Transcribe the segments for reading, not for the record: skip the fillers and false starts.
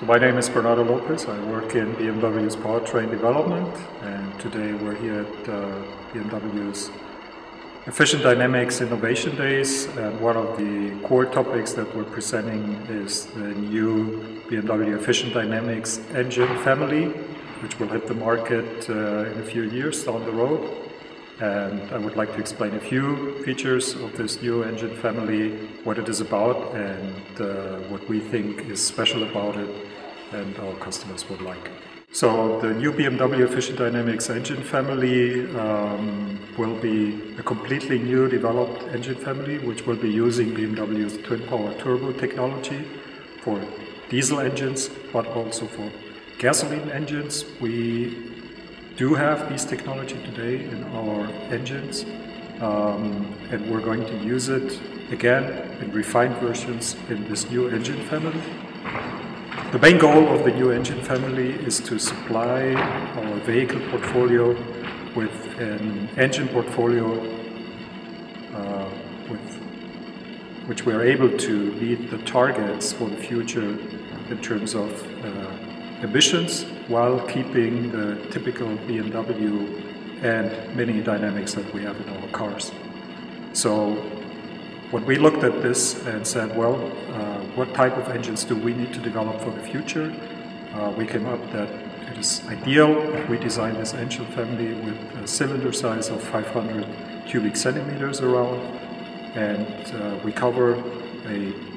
So my name is Bernardo Lopez. I work in BMW's powertrain development, and today we're here at BMW's Efficient Dynamics Innovation Days, and one of the core topics that we're presenting is the new BMW Efficient Dynamics engine family, which will hit the market in a few years down the road. And I would like to explain a few features of this new engine family, what it is about, and what we think is special about it and our customers would like. So the new BMW Efficient Dynamics engine family will be a completely new developed engine family, which will be using BMW's twin power turbo technology for diesel engines, but also for gasoline engines. We do have this technology today in our engines, and we're going to use it again in refined versions in this new engine family. The main goal of the new engine family is to supply our vehicle portfolio with an engine portfolio with which we are able to meet the targets for the future in terms of emissions, while keeping the typical BMW and Mini dynamics that we have in our cars. So when we looked at this and said, well, what type of engines do we need to develop for the future, we came up that it is ideal if we design this engine family with a cylinder size of 500 cubic centimeters around, and we cover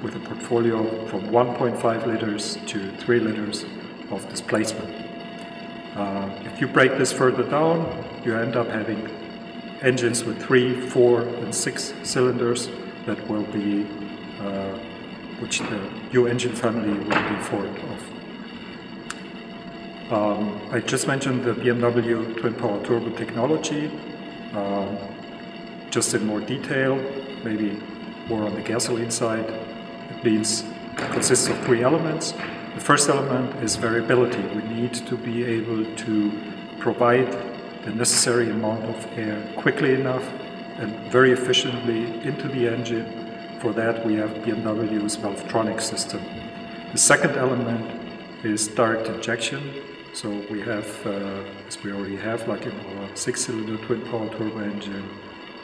with a portfolio from 1.5 liters to 3 liters of displacement. If you break this further down, you end up having engines with 3, 4, and 6 cylinders that will be, which the new engine family will be formed of. I just mentioned the BMW twin power turbo technology. Just in more detail, maybe more on the gasoline side, it consists of 3 elements. The first element is variability. We need to be able to provide the necessary amount of air quickly enough and very efficiently into the engine. For that we have BMW's Valvetronic system. The second element is direct injection. So we have, as we already have, like in our 6-cylinder twin power turbo engine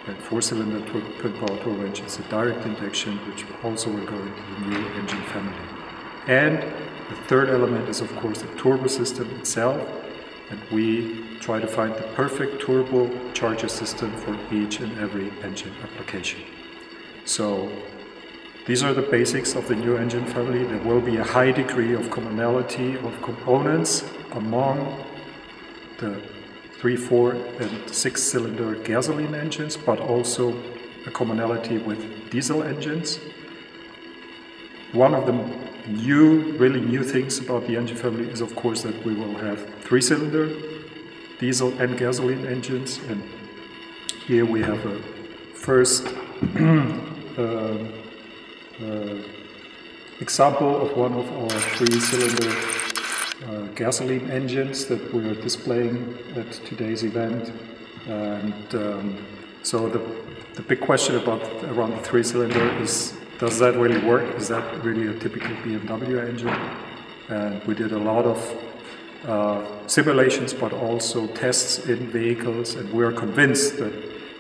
and 4-cylinder twin power turbo engine, it's a direct injection, which also will go into the new engine family. And the third element is, of course, the turbo system itself, and we try to find the perfect turbo charger system for each and every engine application. So these are the basics of the new engine family. There will be a high degree of commonality of components among the 3, 4, and 6-cylinder gasoline engines, but also a commonality with diesel engines. One of the really new things about the engine family is, of course, that we will have 3-cylinder diesel and gasoline engines, and here we have a first example of one of our 3-cylinder gasoline engines that we are displaying at today's event. And so the big question around the 3-cylinder is, does that really work? Is that really a typical BMW engine? And we did a lot of simulations, but also tests in vehicles, and we are convinced that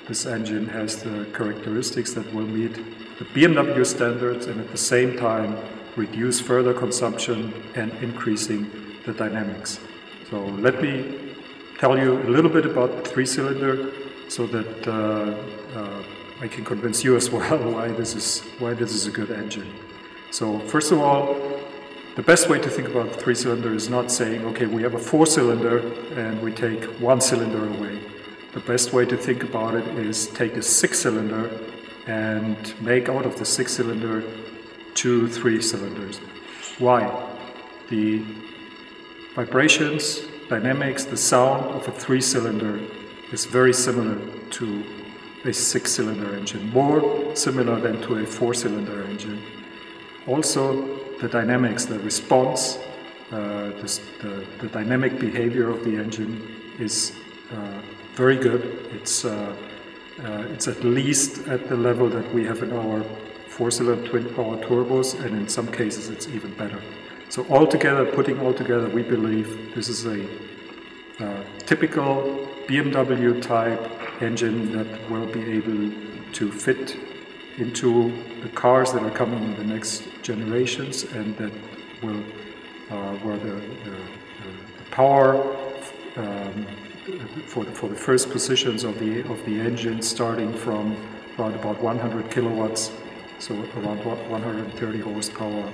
this engine has the characteristics that will meet the BMW standards and at the same time reduce further consumption and increasing the dynamics. So let me tell you a little bit about the 3-cylinder so that I can convince you as well why this is a good engine. So first of all, the best way to think about the 3-cylinder is not saying, okay, we have a 4-cylinder and we take 1 cylinder away. The best way to think about it is take a 6-cylinder and make out of the 6-cylinder 2 3-cylinders. Why? The vibrations, dynamics, the sound of a 3-cylinder is very similar to a 6-cylinder engine, more similar than to a 4-cylinder engine. Also, the dynamics, the response, the dynamic behavior of the engine is very good. It's at least at the level that we have in our 4-cylinder twin power turbos, and in some cases it's even better. So putting all together, we believe this is a typical BMW type engine that will be able to fit into the cars that are coming in the next generations, and that will where the power for the first positions of the engine, starting from around about 100 kilowatts, so around 130 horsepower,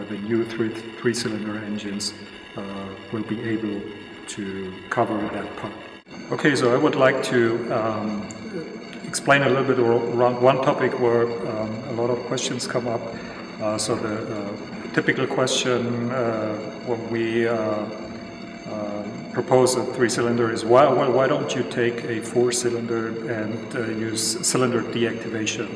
the new three-cylinder engines will be able to cover that part. Okay, so I would like to explain a little bit around one topic where a lot of questions come up. So the typical question when we propose a three-cylinder is, why don't you take a four-cylinder and use cylinder deactivation?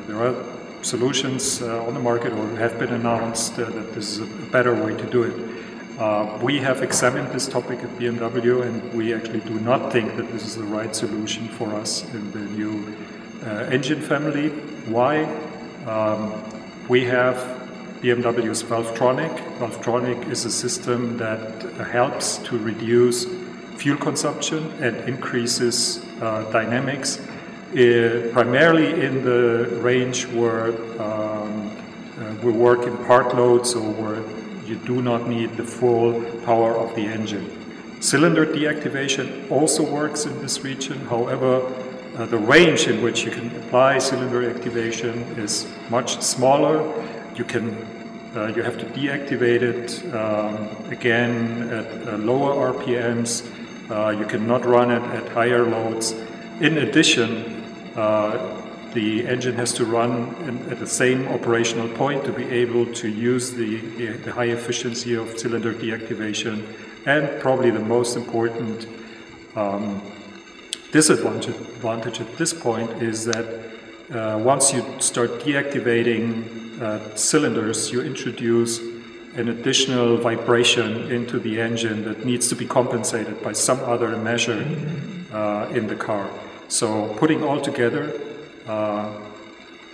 There are solutions on the market, or have been announced, that this is a better way to do it. We have examined this topic at BMW, and we actually do not think that this is the right solution for us in the new engine family. Why? We have BMW's Valvetronic. Valvetronic is a system that helps to reduce fuel consumption and increases dynamics, primarily in the range where we work in part loads, or where you do not need the full power of the engine. Cylinder deactivation also works in this region. However, the range in which you can apply cylinder activation is much smaller. You have to deactivate it again at lower RPMs. You cannot run it at higher loads. In addition, the engine has to run at the same operational point to be able to use the high efficiency of cylinder deactivation. And probably the most important disadvantage at this point is that once you start deactivating cylinders, you introduce an additional vibration into the engine that needs to be compensated by some other measure in the car. So putting all together,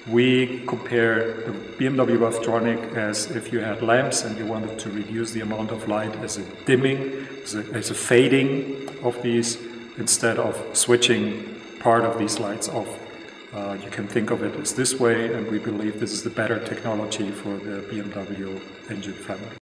we compare the BMW Valvetronic as if you had lamps and you wanted to reduce the amount of light as a dimming, as a fading of these, instead of switching part of these lights off. You can think of it as this way, and we believe this is the better technology for the BMW engine family.